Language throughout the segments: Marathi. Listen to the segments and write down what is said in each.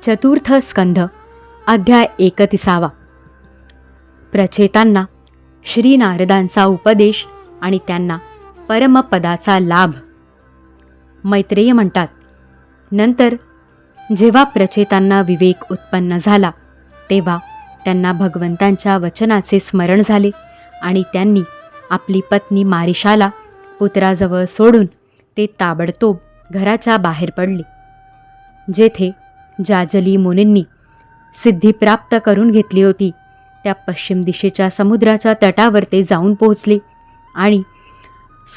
चतुर्थ स्कंध अध्याय 31. प्रचेतांना श्री नारदांचा उपदेश आणि त्यांना परमपदाचा लाभ. मैत्रेय म्हणतात, नंतर जेव्हा प्रचेतांना विवेक उत्पन्न झाला तेव्हा त्यांना भगवंतांच्या वचनाचे स्मरण झाले आणि त्यांनी आपली पत्नी मारिशाला पुत्राजवळ सोडून ते ताबडतोब घराच्या बाहेर पडले. जेथे जाजली मुनींनी सिद्धी प्राप्त करून घेतली होती त्या पश्चिम दिशेच्या समुद्राच्या तटावर ते जाऊन पोहोचले आणि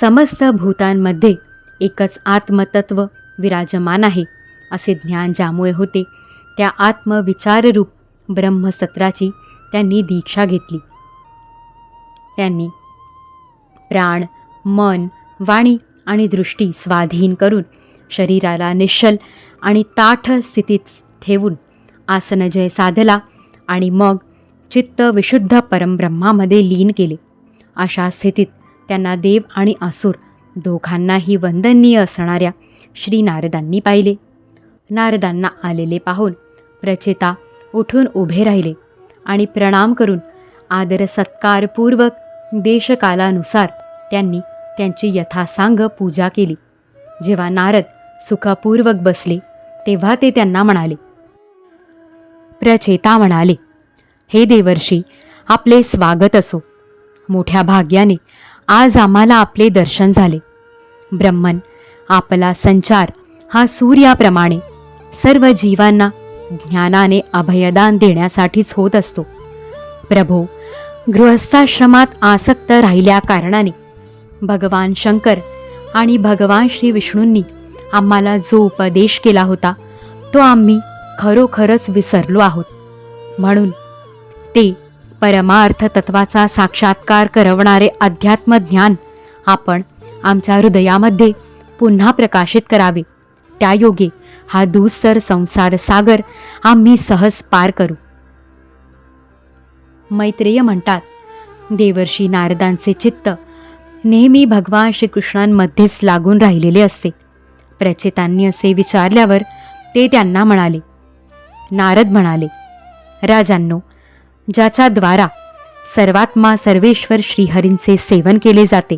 समस्त भूतांमध्ये एकच आत्मतत्व विराजमान आहे असे ज्ञान ज्यामुळे होते त्या आत्मविचाररूप ब्रह्मसत्राची त्यांनी दीक्षा घेतली. त्यांनी प्राण, मन, वाणी आणि दृष्टी स्वाधीन करून शरीराला निश्चल आणि ताठ स्थितीत ठेवून आसनजय साधला आणि मग चित्त विशुद्ध परमब्रह्मामध्ये लीन केले. अशा स्थितीत त्यांना देव आणि असुर दोघांनाही वंदनीय असणाऱ्या श्री नारदांनी पाहिले. नारदांना आलेले पाहून प्रचेता उठून उभे राहिले आणि प्रणाम करून आदर सत्कारपूर्वक देशकालानुसार त्यांनी त्यांची यथासांग पूजा केली. जेव्हा नारद सुखपूर्वक बसले तेव्हा ते त्यांना म्हणाले. प्रचेता म्हणाले, हे देवर्षी, आपले स्वागत असो. मोठ्या भाग्याने आज आम्हाला आपले दर्शन झाले. ब्रह्मन आपला संचार हा सूर्याप्रमाणे सर्व जीवांना ज्ञानाने अभयदान देण्यासाठीच होत असतो. प्रभो, गृहस्थाश्रमात आसक्त राहिल्या कारणाने भगवान शंकर आणि भगवान श्री विष्णूंनी आम्हाला जो उपदेश केला होता तो आम्ही खरोखरच विसरलो आहोत. म्हणून ते परमार्थ तत्वाचा साक्षात्कार करवणारे अध्यात्म ज्ञान आपण आमच्या हृदयामध्ये पुन्हा प्रकाशित करावे. त्यायोगे हा दुस्सर संसार सागर आम्ही सहज पार करू. मैत्रेय म्हणतात, देवर्षी नारदांचे चित्त नेहमी भगवान श्रीकृष्णांमध्येच लागून राहिलेले असते. प्रचेतांनी असे विचारल्यावर ते त्यांना म्हणाले. नारद म्हणाले, राजांनो, ज्याच्याद्वारा सर्वात्मा सर्वेश्वर श्रीहरींचे सेवन केले जाते,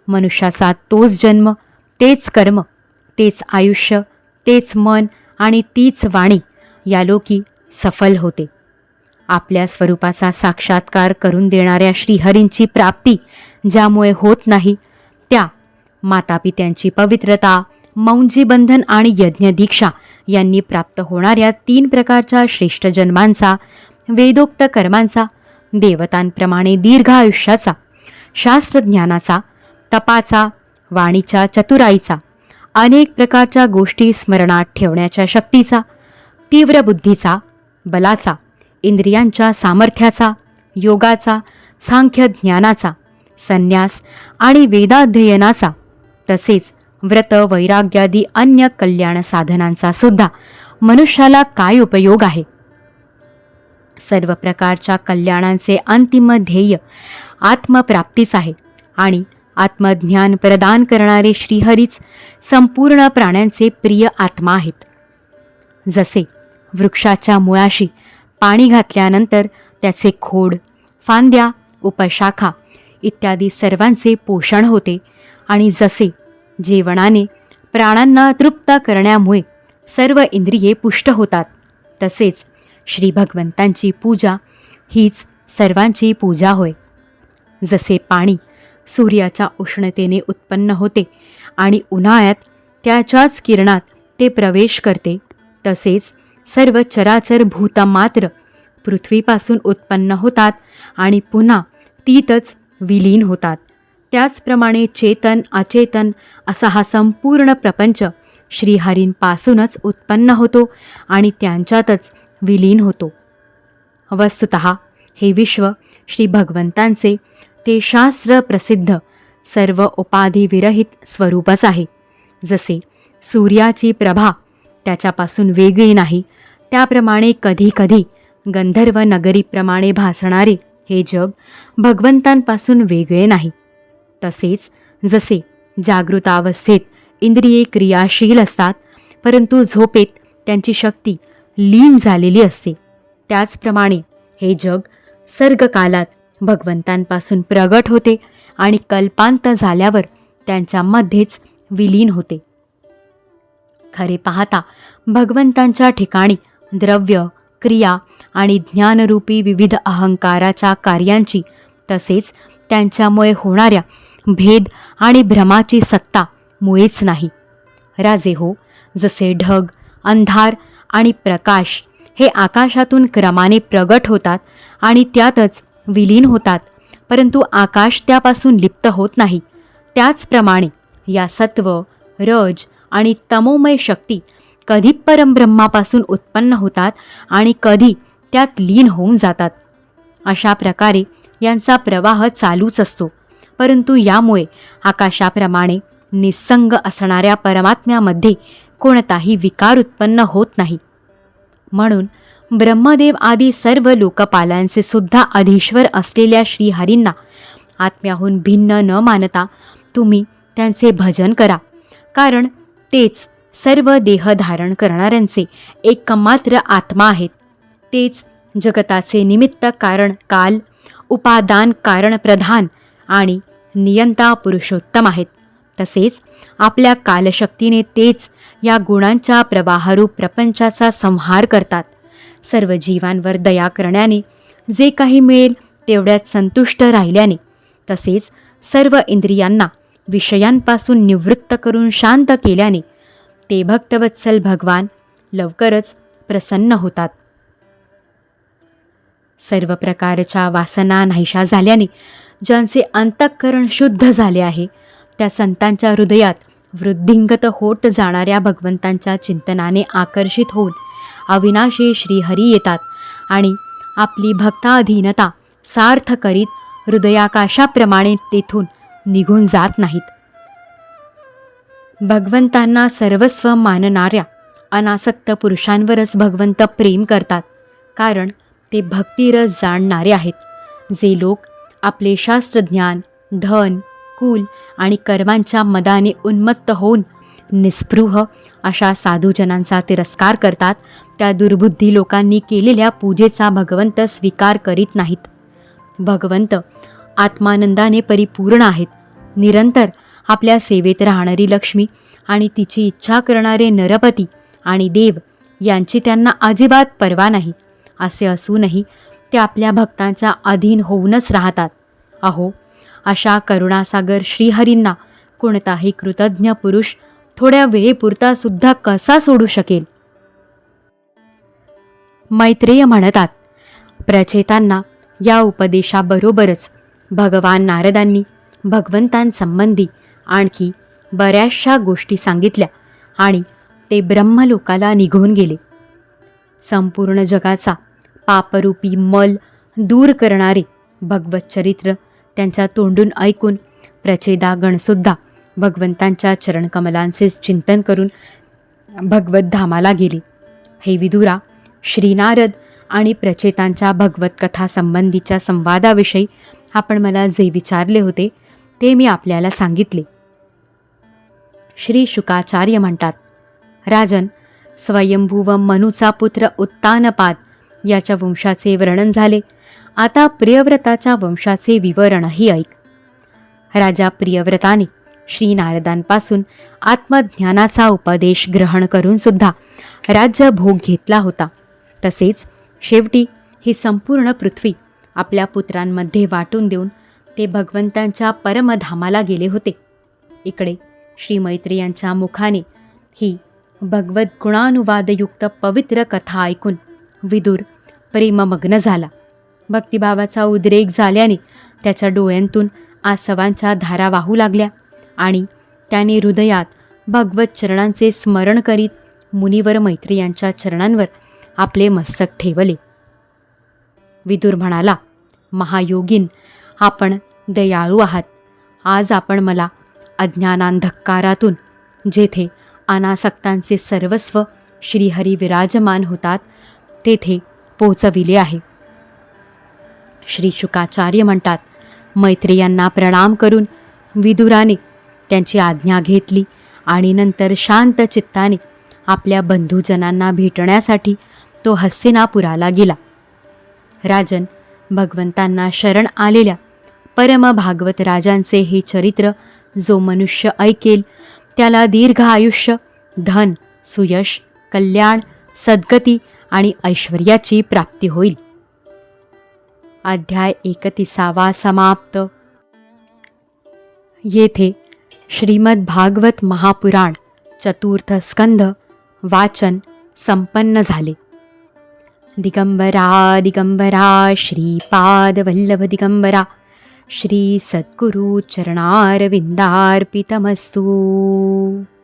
मनुष्याचा तोच जन्म, तेच कर्म, तेच आयुष्य, तेच मन आणि तीच वाणी यालोकी सफल होते. आपल्या स्वरूपाचा साक्षात्कार करून देणाऱ्या श्रीहरींची प्राप्ती ज्यामुळे होत नाही त्या मातापित्यांची पवित्रता, मौंजीबंधन आणि यज्ञदीक्षा यांनी प्राप्त होणाऱ्या 3 प्रकारच्या श्रेष्ठ जन्मांचा, वेदोक्त कर्मांचा, देवतांप्रमाणे दीर्घ आयुष्याचा, शास्त्रज्ञानाचा, तपाचा, वाणीच्या चतुराईचा, अनेक प्रकारच्या गोष्टी स्मरणात ठेवण्याच्या शक्तीचा, तीव्र बुद्धीचा, बलाचा, इंद्रियांच्या सामर्थ्याचा, योगाचा, सांख्य ज्ञानाचा, संन्यास आणि वेदाध्ययनाचा, तसेच व्रत, वैराग्यादी अन्य कल्याण साधनांचा सुद्धा मनुष्याला काय उपयोग आहे. सर्व प्रकारच्या कल्याणांचे अंतिम ध्येय आत्मप्राप्तीच आहे आणि आत्मज्ञान प्रदान करणारे श्रीहरीच संपूर्ण प्राण्यांचे प्रिय आत्मा आहेत. जसे वृक्षाच्या मुळाशी पाणी घातल्यानंतर त्याचे खोड, फांद्या, उपशाखा इत्यादी सर्वांचे पोषण होते आणि जसे जेवणाने प्राणांना तृप्त करण्यामुळे सर्व इंद्रिये पुष्ट होतात, तसेच श्री भगवंतांची पूजा हीच सर्वांची पूजा होय. जसे पाणी सूर्याच्या उष्णतेने उत्पन्न होते आणि उन्हाळ्यात त्याच्याच किरणात ते प्रवेश करते, तसेच सर्व चराचर भूतमात्र पृथ्वीपासून उत्पन्न होतात आणि पुन्हा तीतच विलीन होतात. त्याचप्रमाणे चेतन, अचेतन असा हा संपूर्ण प्रपंच श्रीहरींपासूनच उत्पन्न होतो आणि त्यांच्यातच विलीन होतो. वस्तुतः हे विश्व श्री भगवंतांचे ते शास्त्र प्रसिद्ध सर्व उपाधिविरहित स्वरूपच आहे. जसे सूर्याची प्रभा त्याच्यापासून वेगळी नाही, त्याप्रमाणे कधीकधी गंधर्व नगरीप्रमाणे भासणारे हे जग भगवंतांपासून वेगळे नाही. तसेच जसे जागृतावस्थेत इंद्रिये क्रियाशील असतात, परंतु झोपेत त्यांची शक्ती लीन झालेली असते. त्याचप्रमाणे हे जग सर्गकालात भगवंतांपासून प्रगट होते आणि कल्पांत झाल्यावर त्यांच्यामध्येच विलीन होते. खरे पाहता भगवंतांच्या ठिकाणी द्रव्य, क्रिया आणि ज्ञानरूपी विविध अहंकाराच्या कार्यांची तसेच त्यांच्यामुळे होणाऱ्या भेद आणि भ्रमाची सत्ता मुळीच नाही. राजे हो, जसे ढग, अंधार आणि प्रकाश हे आकाशातून क्रमाने प्रगट होतात आणि त्यातच विलीन होतात, परंतु आकाश त्यापासून लिप्त होत नाही, त्याचप्रमाणे या सत्व, रज आणि तमोमय शक्ती कधी परमब्रह्मापासून उत्पन्न होतात आणि कधी त्यात लीन होऊन जातात. अशा प्रकारे यांचा प्रवाह चालूच असतो, परंतु यामुळे आकाशाप्रमाणे निस्संग असणाऱ्या परमात्म्यामध्ये कोणताही विकार उत्पन्न होत नाही. म्हणून ब्रह्मदेव आदी सर्व लोकपालांचे सुद्धा अधीश्वर असलेल्या श्रीहरींना आत्म्याहून भिन्न न मानता तुम्ही त्यांचे भजन करा, कारण तेच सर्व देह धारण करणाऱ्यांचे एकमात्र आत्मा आहेत. तेच जगताचे निमित्त कारण काल, उपादान कारण प्रधान आणि नियंता पुरुषोत्तम आहेत. तसेच आपल्या कालशक्तीने तेच या गुणांच्या प्रवाहरूप प्रपंचाचा संहार करतात. सर्व जीवांवर दया करण्याने, जे काही मिळेल तेवढ्यात संतुष्ट राहिल्याने, तसेच सर्व इंद्रियांना विषयांपासून निवृत्त करून शांत केल्याने ते भक्तवत्सल भगवान लवकरच प्रसन्न होतात. सर्व प्रकारच्या वासना नाहीशा झाल्याने ज्यांचे अंतःकरण शुद्ध झाले आहे, त्या संतांच्या हृदयात वृद्धिंगत होत जाणाऱ्या भगवंतांच्या चिंतनाने आकर्षित होऊन अविनाशी श्रीहरी येतात आणि आपली भक्ताधीनता सार्थ करीत हृदयाकाशाप्रमाणे तेथून निघून जात नाहीत. भगवंतांना सर्वस्व मानणाऱ्या अनासक्त पुरुषांवरच भगवंत प्रेम करतात, कारण ते भक्तिरस जाणणारे आहेत. जे लोक आपले शास्त्रज्ञान, धन, कुल आणि कर्मांच्या मदाने उन्मत्त होऊन निस्पृह अशा साधुजनांचा तिरस्कार करतात, त्या दुर्बुद्धी लोकांनी केलेल्या पूजेचा भगवंत स्वीकार करीत नाहीत. भगवंत आत्मानंदाने परिपूर्ण आहेत. निरंतर आपल्या सेवेत राहणारी लक्ष्मी आणि तिची इच्छा करणारे नरपती आणि देव यांची त्यांना अजिबात पर्वा नाही. असे असूनही ते आपल्या भक्तांच्या अधीन होऊनच राहतात. अहो, अशा करुणासागर श्रीहरींना कोणताही कृतज्ञ पुरुष थोड्या वेळेपुरता सुद्धा कसा सोडू शकेल. मैत्रेय म्हणतात, प्रचेतांना या उपदेशाबरोबरच भगवान नारदांनी भगवंतांसंबंधी आणखी बऱ्याचशा गोष्टी सांगितल्या आणि ते ब्रह्मलोकाला निघून गेले. संपूर्ण जगाचा पापरूपी मल दूर करणारे भगवत चरित्र त्यांच्या तोंडून ऐकून प्रचेदागणसुद्धा भगवंतांच्या चरणकमलांचे चिंतन करून भगवत धामाला गेले. हे विदुरा, श्रीनारद आणि प्रचेतांच्या भगवत कथासंबंधीच्या संवादाविषयी आपण मला जे विचारले होते ते मी आपल्याला सांगितले. श्री शुकाचार्य म्हणतात, राजन, स्वयंभू व मनूचा पुत्र उत्तानपाद याच्या वंशाचे वर्णन झाले. आता प्रियव्रताच्या वंशाचे विवरणही ऐक. राजा प्रियव्रताने श्रीनारदांपासून आत्मज्ञानाचा उपदेश ग्रहण करून सुद्धा राज्य भोग घेतला होता. तसेच शेवटी ही संपूर्ण पृथ्वी आपल्या पुत्रांमध्ये वाटून देऊन ते भगवंतांच्या परमधामाला गेले होते. इकडे श्री मैत्रेयांच्या मुखाने ही भगवत गुणानुवादयुक्त पवित्र कथा ऐकून विदुर प्रेममग्न झाला. भक्तिभावाचा उद्रेक झाल्याने त्याच्या डोळ्यांतून आसवांच्या धारा वाहू लागल्या आणि त्याने हृदयात भगवत चरणांचे स्मरण करीत मुनिवर मैत्रेयांच्या चरणांवर आपले मस्तक ठेवले. विदुर म्हणाला, महायोगीन, आपण दयाळू आहात. आज आपण मला अज्ञानांधकारातून जेथे अनासक्तांचे सर्वस्व श्रीहरी विराजमान होतात तेथे पोचविले आहे. श्री शुकाचार्य म्हणतात, मैत्रेयांना प्रणाम करून विदुराने त्यांची आज्ञा घेतली आणि नंतर शांत चित्ताने आपल्या बंधुजनांना भेटण्यासाठी तो हस्तिनापुराला गेला. राजन भगवंतांना शरण आलेल्या परम भागवत राजांचे हे चरित्र जो मनुष्य ऐकेल त्याला दीर्घ आयुष्य, धन, सुयश, कल्याण, सद्गती आणि ऐश्वर्याची प्राप्ती होईल. अध्याय 31 समाप्त. येथे श्रीमद भागवत महापुराण चतुर्थ स्कंध वाचन संपन्न झाले. दिगंबरा दिगंबरा श्रीपाद वल्लभ दिगंबरा श्री सद्गुरु चरणारविंदार्पितमस्तु.